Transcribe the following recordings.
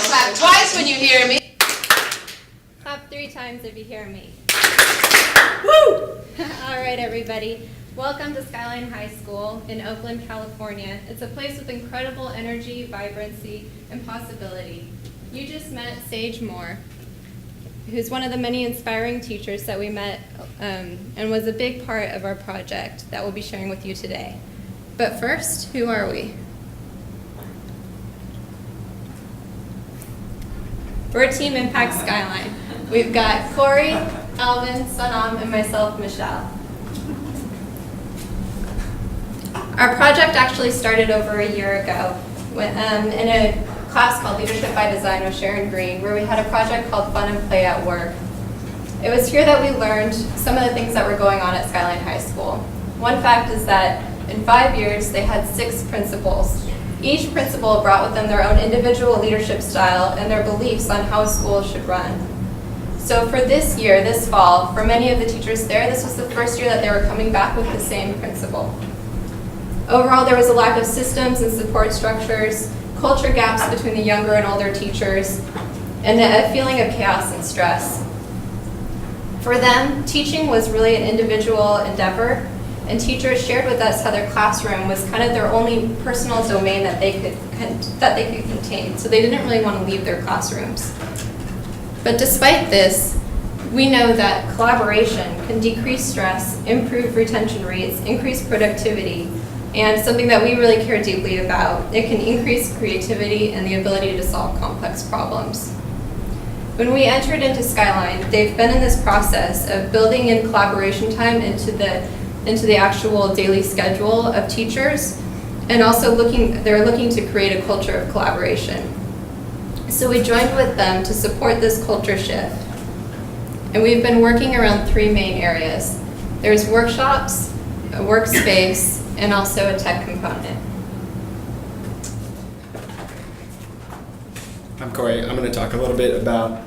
Clap twice when you hear me. Clap 3 times if you hear me. Woo! All right, everybody. Welcome to Skyline High School in Oakland, California. It's a place with incredible energy, vibrancy, and possibility. You just met Sage Moore, who's one of the many inspiring teachers that we met and was a big part of our project that we'll be sharing with you today. But first, who are we? We're Team Impact Skyline. We've got Corey, Alvin, Sanam, and myself, Michelle. Our project actually started over a year ago in a class called Leadership by Design with Sharon Green, where we had a project called Fun and Play at Work. It was here that we learned some of the things that were going on at Skyline High School. One fact is that in 5 years, they had 6 principals. Each principal brought with them their own individual leadership style and their beliefs on how a school should run. So for this year, this fall, for many of the teachers there, this was the first year that they were coming back with the same principal. Overall, there was a lack of systems and support structures, culture gaps between the younger and older teachers, and a feeling of chaos and stress. For them, teaching was really an individual endeavor, and teachers shared with us how their classroom was kind of their only personal domain that they could contain, so they didn't really want to leave their classrooms. But despite this, we know that collaboration can decrease stress, improve retention rates, increase productivity, and something that we really care deeply about, it can increase creativity and the ability to solve complex problems. When we entered into Skyline, they've been in this process of building in collaboration time into the actual daily schedule of teachers, and also they're looking to create a culture of collaboration. So we joined with them to support this culture shift. And we've been working around 3 main areas. There's workshops, a workspace, and also a tech component. I'm Corey. I'm going to talk a little bit about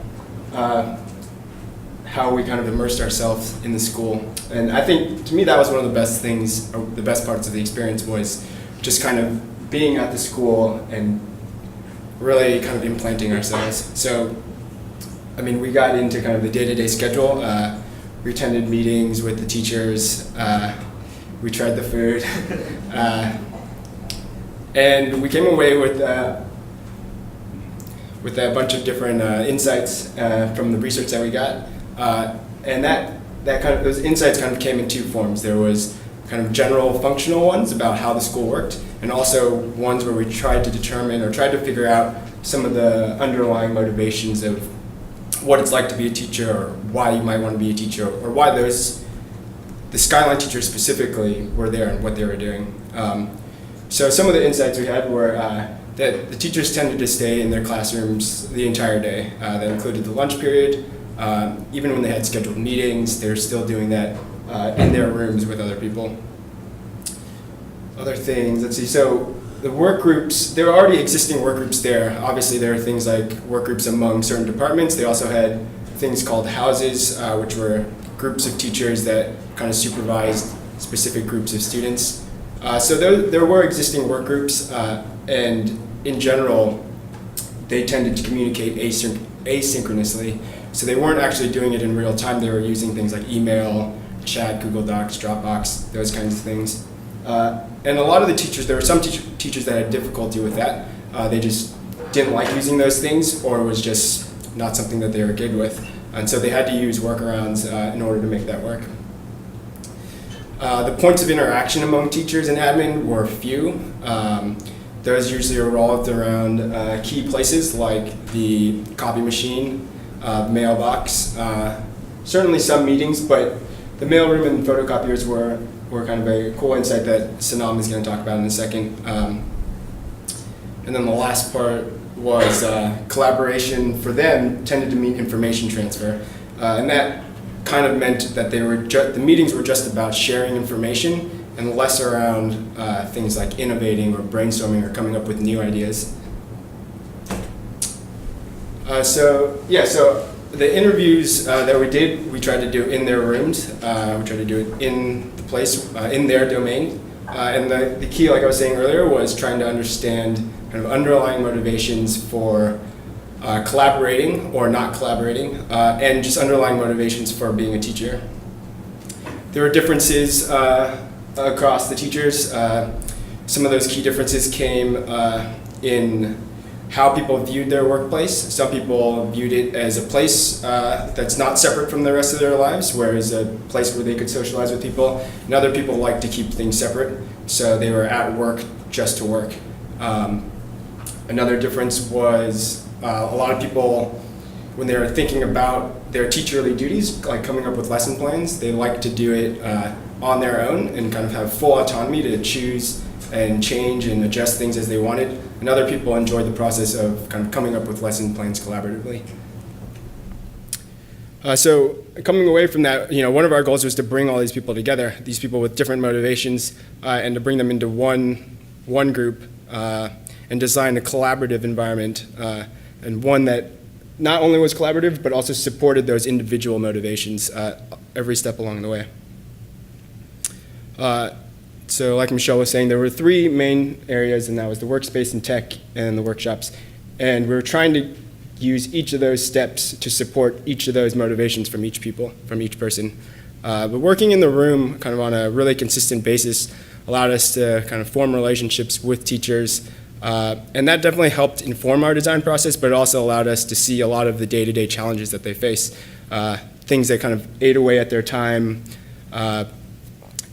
how we kind of immersed ourselves in the school. And I think, to me, that was one of the best things, or the best parts of the experience, was just kind of being at the school and really kind of implanting ourselves. So, I mean, we got into kind of the day-to-day schedule. We attended meetings with the teachers. We tried the food. And we came away with a bunch of different insights from the research that we got. And those insights kind of came in 2 forms. There was kind of general functional ones about how the school worked, and also ones where we tried to determine or tried to figure out some of the underlying motivations of what it's like to be a teacher, or why you might want to be a teacher, or why the Skyline teachers specifically were there and what they were doing. So some of the insights we had were that the teachers tended to stay in their classrooms the entire day. That included the lunch period. Even when they had scheduled meetings, they were still doing that in their rooms with other people. Other things, let's see, so the work groups, there were already existing work groups there. Obviously there are things like work groups among certain departments. They also had things called houses, which were groups of teachers that kind of supervised specific groups of students. So there were existing work groups, and in general, they tended to communicate asynchronously. So they weren't actually doing it in real time. They were using things like email, chat, Google Docs, Dropbox, those kinds of things. And a lot of the teachers, there were some teachers that had difficulty with that. They just didn't like using those things, or it was just not something that they were good with. And so they had to use workarounds in order to make that work. The points of interaction among teachers and admin were few. Those usually revolved around key places like the copy machine, mailbox, certainly some meetings, but the mailroom and photocopiers were kind of a cool insight that Sanam is going to talk about in a second. And then the last part was collaboration for them tended to mean information transfer. And that kind of meant that the meetings were just about sharing information and less around things like innovating or brainstorming or coming up with new ideas. So the interviews that we did, we tried to do in their rooms. We tried to do it in the place, in their domain. And the key, like I was saying earlier, was trying to understand kind of underlying motivations for collaborating or not collaborating, and just underlying motivations for being a teacher. There were differences across the teachers. Some of those key differences came in how people viewed their workplace. Some people viewed it as a place that's not separate from the rest of their lives, whereas a place where they could socialize with people. And other people like to keep things separate, so they were at work just to work. Another difference was a lot of people, when they were thinking about their teacherly duties, like coming up with lesson plans, they like to do it on their own and kind of have full autonomy to choose and change and adjust things as they wanted. And other people enjoyed the process of kind of coming up with lesson plans collaboratively. So coming away from that, one of our goals was to bring all these people together, these people with different motivations, and to bring them into one group and design a collaborative environment, and one that not only was collaborative, but also supported those individual motivations every step along the way. So like Michelle was saying, there were three main areas, and that was the workspace and tech and the workshops. And we were trying to use each of those steps to support each of those motivations from each person. But working in the room kind of on a really consistent basis allowed us to kind of form relationships with teachers. And that definitely helped inform our design process, but it also allowed us to see a lot of the day-to-day challenges that they face, things that kind of ate away at their time,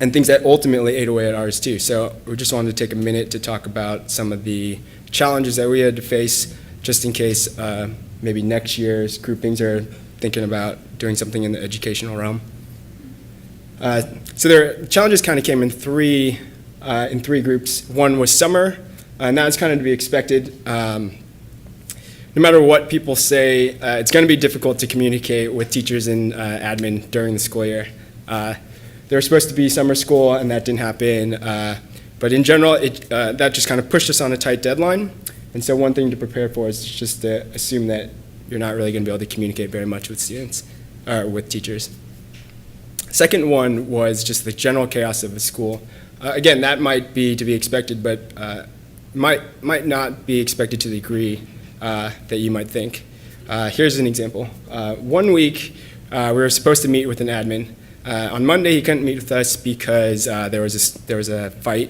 and things that ultimately ate away at ours too. So we just wanted to take a minute to talk about some of the challenges that we had to face, just in case maybe next year's groupings are thinking about doing something in the educational realm. So their challenges kind of came in three groups. One was summer, and that was kind of to be expected. No matter what people say, it's going to be difficult to communicate with teachers and admin during the school year. There was supposed to be summer school, and that didn't happen. But in general, that just kind of pushed us on a tight deadline. And so one thing to prepare for is just to assume that you're not really going to be able to communicate very much with students or with teachers. Second one was just the general chaos of the school. Again, that might be to be expected, but might not be expected to the degree that you might think. Here's an example. 1 week, we were supposed to meet with an admin. On Monday, he couldn't meet with us because there was a fight,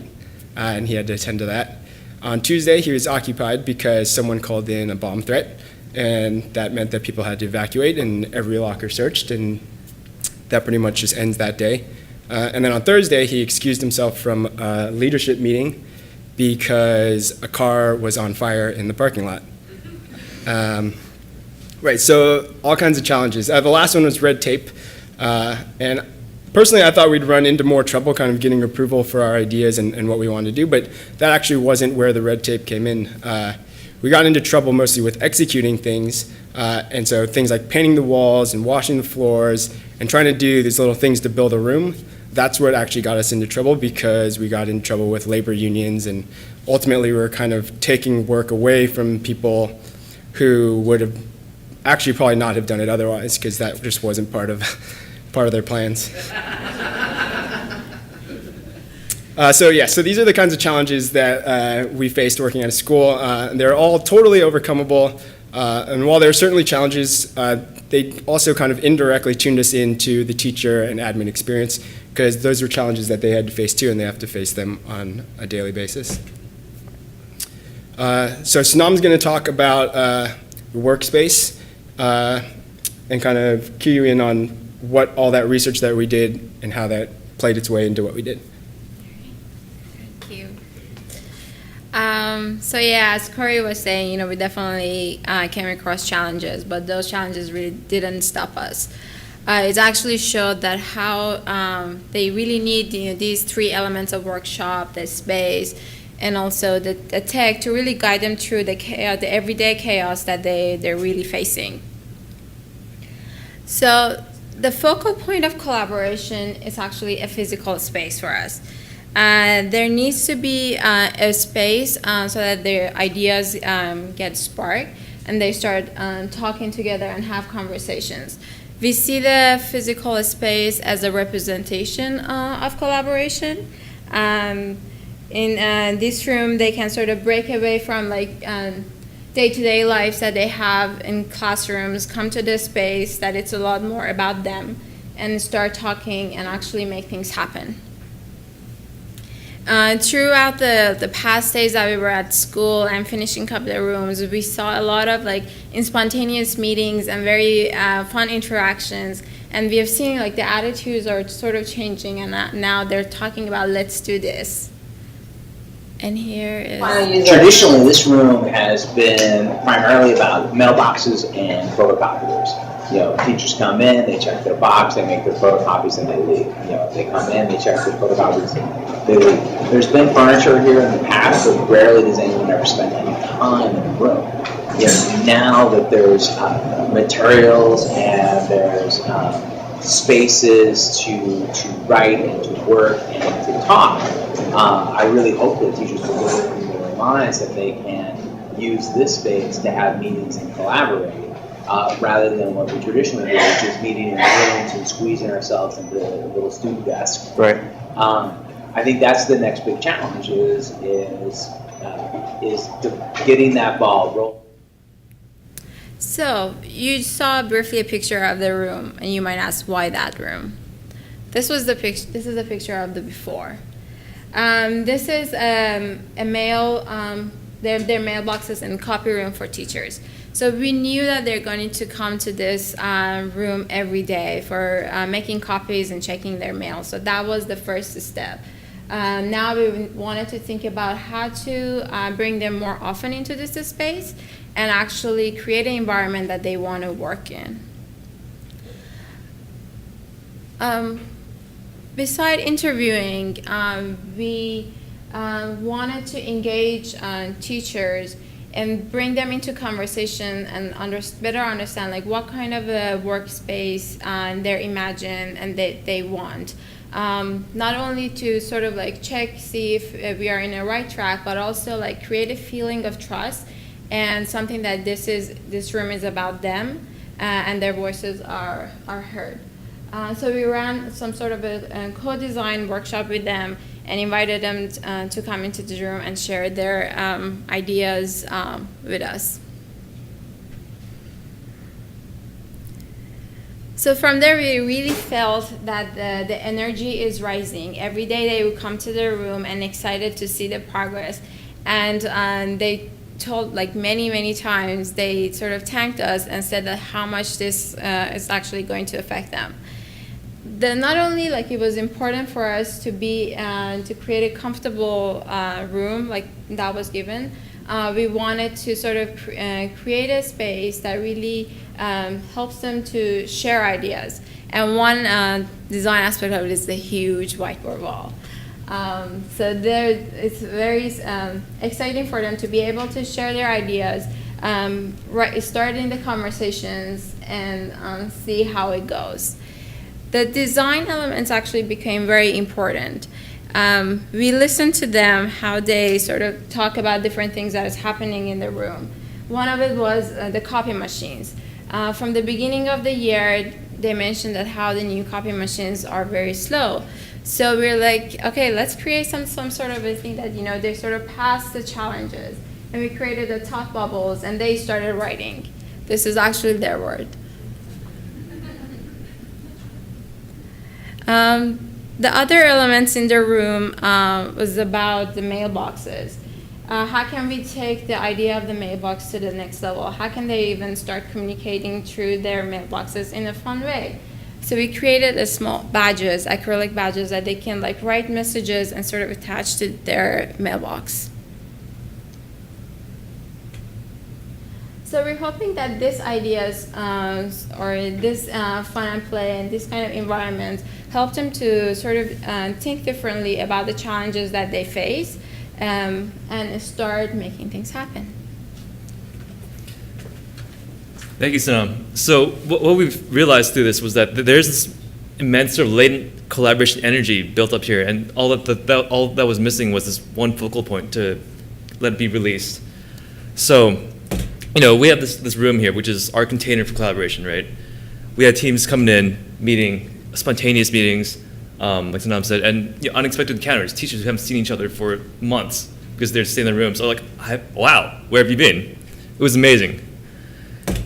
and he had to attend to that. On Tuesday, he was occupied because someone called in a bomb threat, and that meant that people had to evacuate, and every locker searched, and that pretty much just ends that day. And then on Thursday, he excused himself from a leadership meeting because a car was on fire in the parking lot. Right, so all kinds of challenges. The last one was red tape. And personally, I thought we'd run into more trouble kind of getting approval for our ideas and what we wanted to do, but that actually wasn't where the red tape came in. We got into trouble mostly with executing things, and so things like painting the walls and washing the floors and trying to do these little things to build a room. That's what actually got us into trouble, because we got in trouble with labor unions, and ultimately we were kind of taking work away from people who would have actually probably not have done it otherwise, because that just wasn't part of their plans. So these are the kinds of challenges that we faced working at a school. They're all totally overcomable, and while there are certainly challenges, they also kind of indirectly tuned us into the teacher and admin experience, because those were challenges that they had to face too, and they have to face them on a daily basis. So Sanam's going to talk about the workspace and kind of cue you in on what all that research that we did and how that played its way into what we did. Thank you. As Corey was saying, we definitely came across challenges, but those challenges really didn't stop us. It actually showed that how they really need these three elements of workshop, the space, and also the tech to really guide them through the everyday chaos that they're really facing. So the focal point of collaboration is actually a physical space for us. There needs to be a space so that their ideas get sparked and they start talking together and have conversations. We see the physical space as a representation of collaboration. In this room, they can sort of break away from day-to-day lives that they have in classrooms come to this space, that it's a lot more about them, and start talking and actually make things happen. Throughout the past days that we were at school and finishing up the rooms, we saw a lot of in spontaneous meetings and very fun interactions, and we have seen the attitudes are sort of changing, and now they're talking about let's do this. And here is... Traditionally, this room has been primarily about mailboxes and photocopiers. Teachers come in, they check their box, they make their photocopies, and they leave. They come in, they check their photocopies, and they leave. There's been furniture here in the past, but rarely does anyone ever spend any time in the room. Now that there's materials and there's spaces to write and to work and to talk, I really hope that teachers will really realize that they can use this space to have meetings and collaborate, rather than what we traditionally do, which is meeting in rooms and squeezing ourselves into little student desks. Right. I think that's the next big challenge is getting that ball rolling. So, you saw briefly a picture of the room, and you might ask, why that room? This is a picture of the before. This is a mail, their mailboxes and copy room for teachers. So we knew that they're going to come to this room every day for making copies and checking their mail. So that was the first step. Now we wanted to think about how to bring them more often into this space and actually create an environment that they want to work in. Beside interviewing, we wanted to engage teachers and bring them into conversation and better understand what kind of a workspace they imagine and they want. Not only to sort of check, see if we are in the right track, but also create a feeling of trust and something that this room is about them and their voices are heard. So we ran some sort of a co-design workshop with them and invited them to come into the room and share their ideas with us. So from there, we really felt that the energy is rising. Every day they would come to the room and excited to see the progress. And they told many times, they sort of thanked us and said that how much this is actually going to affect them. Not only it was important for us to be to create a comfortable room that was given, we wanted to sort of create a space that really helps them to share ideas. And one design aspect of it is the huge whiteboard wall. So it's very exciting for them to be able to share their ideas, starting the conversations, and see how it goes. The design elements actually became very important. We listened to them, how they sort of talk about different things that is happening in the room. One of it was the copy machines. From the beginning of the year, they mentioned that how the new copy machines are very slow. So we're okay, let's create some sort of a thing that, they sort of pass the challenges. And we created the thought bubbles, and they started writing. This is actually their word. The other elements in the room was about the mailboxes. How can we take the idea of the mailbox to the next level? How can they even start communicating through their mailboxes in a fun way? So we created a small badges, acrylic badges that they can write messages and sort of attach to their mailbox. So we're hoping that these ideas or this fun and play and this kind of environment help them to sort of think differently about the challenges that they face and start making things happen. Thank you, Sanam. So what we've realized through this was that there's this immense sort of latent collaboration energy built up here, and all that was missing was this one focal point to let it be released. So, we have this room here, which is our container for collaboration, right? We had teams coming in, meeting, spontaneous meetings, like Sanam said, and unexpected encounters, teachers who haven't seen each other for months because they're staying in their rooms. So wow, where have you been? It was amazing.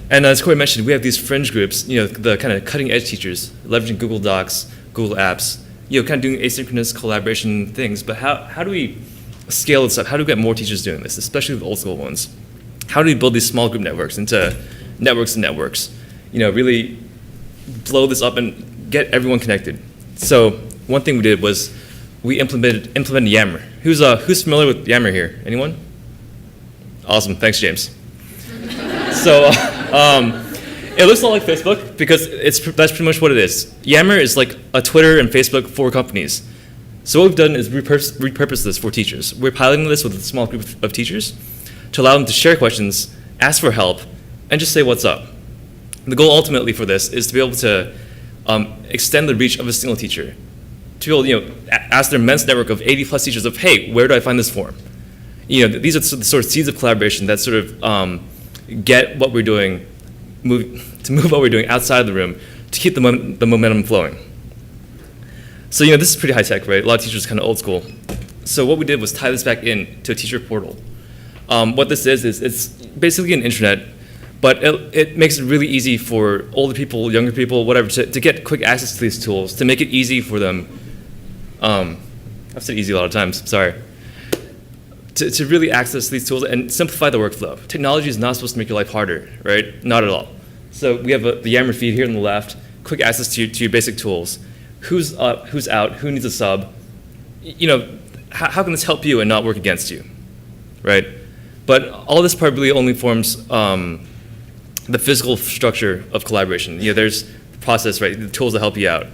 And as Corey mentioned, we have these fringe groups, the kind of cutting edge teachers, leveraging Google Docs, Google Apps, kind of doing asynchronous collaboration things. But how do we scale this up? How do we get more teachers doing this, especially the old school ones? How do we build these small group networks into networks and networks? Really blow this up and get everyone connected. So one thing we did was we implemented Yammer. Who's familiar with Yammer here? Anyone? Awesome, thanks, James. So it looks a lot like Facebook because that's pretty much what it is. Yammer is like a Twitter and Facebook for companies. So what we've done is repurpose this for teachers. We're piloting this with a small group of teachers to allow them to share questions, ask for help, and just say what's up. The goal ultimately for this is to be able to extend the reach of a single teacher, to be able to ask their immense network of 80 plus teachers of, hey, where do I find this form? These are the sort of seeds of collaboration that sort of get what we're doing, move what we're doing outside of the room to keep the momentum flowing. So this is pretty high tech, right? A lot of teachers are kind of old school. So what we did was tie this back in to a teacher portal. What this is it's basically an intranet, but it makes it really easy for older people, younger people, whatever, to get quick access to these tools, to make it easy for them. I've said easy a lot of times, sorry. To really access these tools and simplify the workflow. Technology is not supposed to make your life harder, right? Not at all. So we have the Yammer feed here on the left, quick access to your basic tools. Who's up, who's out, who needs a sub? How can this help you and not work against you, right? But all this part really only forms the physical structure of collaboration. There's the process, right? The tools that help you out.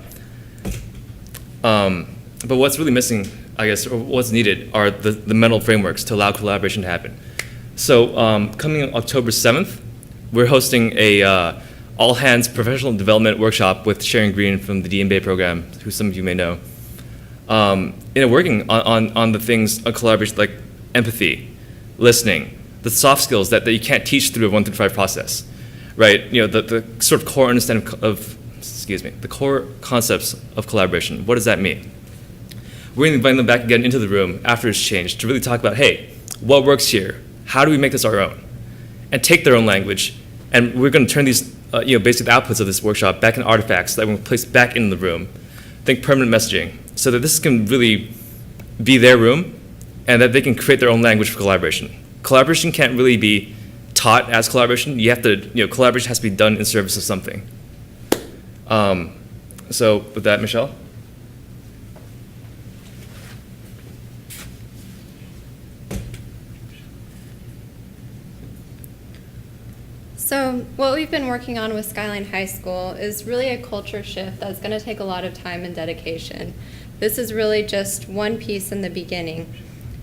But what's really missing, I guess, or what's needed are the mental frameworks to allow collaboration to happen. So coming October 7th, we're hosting a all-hands professional development workshop with Sharon Green from the DMBA program, who some of you may know. Working on the things of collaboration like empathy, listening, the soft skills that you can't teach through a 1 through 5 process, right? The sort of core understanding the core concepts of collaboration. What does that mean? We're going to invite them back again into the room after it's changed to really talk about, hey, what works here? How do we make this our own? And take their own language, and we're going to turn these, basic outputs of this workshop back in artifacts that we're going to place back in the room. Think permanent messaging, so that this can really be their room, and that they can create their own language for collaboration. Collaboration can't really be taught as collaboration. You have to, collaboration has to be done in service of something. So with that, Michelle? So what we've been working on with Skyline High School is really a culture shift that's going to take a lot of time and dedication. This is really just one piece in the beginning.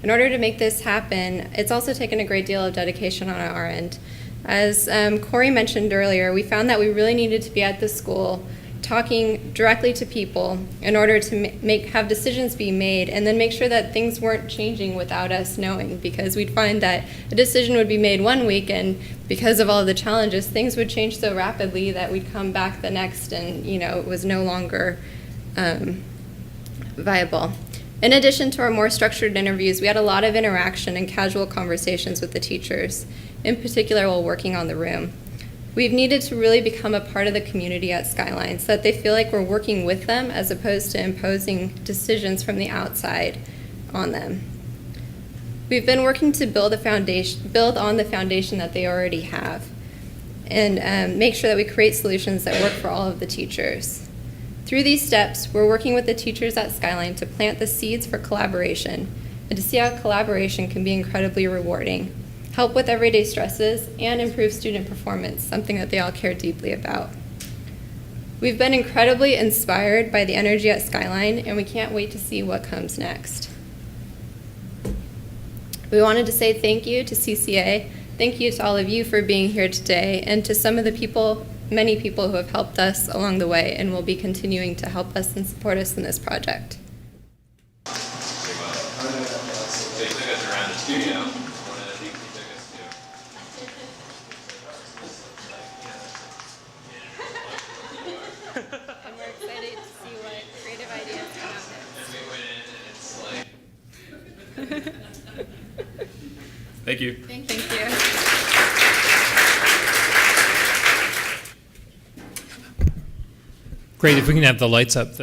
In order to make this happen, it's also taken a great deal of dedication on our end. As Corey mentioned earlier, we found that we really needed to be at the school talking directly to people in order to have decisions be made, and then make sure that things weren't changing without us knowing, because we'd find that a decision would be made one week, and because of all the challenges, things would change so rapidly that we'd come back the next and it was no longer viable. In addition to our more structured interviews, we had a lot of interaction and casual conversations with the teachers, in particular while working on the room. We've needed to really become a part of the community at Skyline so that they feel like we're working with them as opposed to imposing decisions from the outside on them. We've been working to build on the foundation that they already have, and make sure that we create solutions that work for all of the teachers. Through these steps, we're working with the teachers at Skyline to plant the seeds for collaboration and to see how collaboration can be incredibly rewarding, help with everyday stresses, and improve student performance, something that they all care deeply about. We've been incredibly inspired by the energy at Skyline, and we can't wait to see what comes next. We wanted to say thank you to CCA, thank you to all of you for being here today, and to some of the many people who have helped us along the way and will be continuing to help us and support us in this project. And we're excited to see what creative ideas come out next. Thank you. Thank you. Great, if we can have the lights up.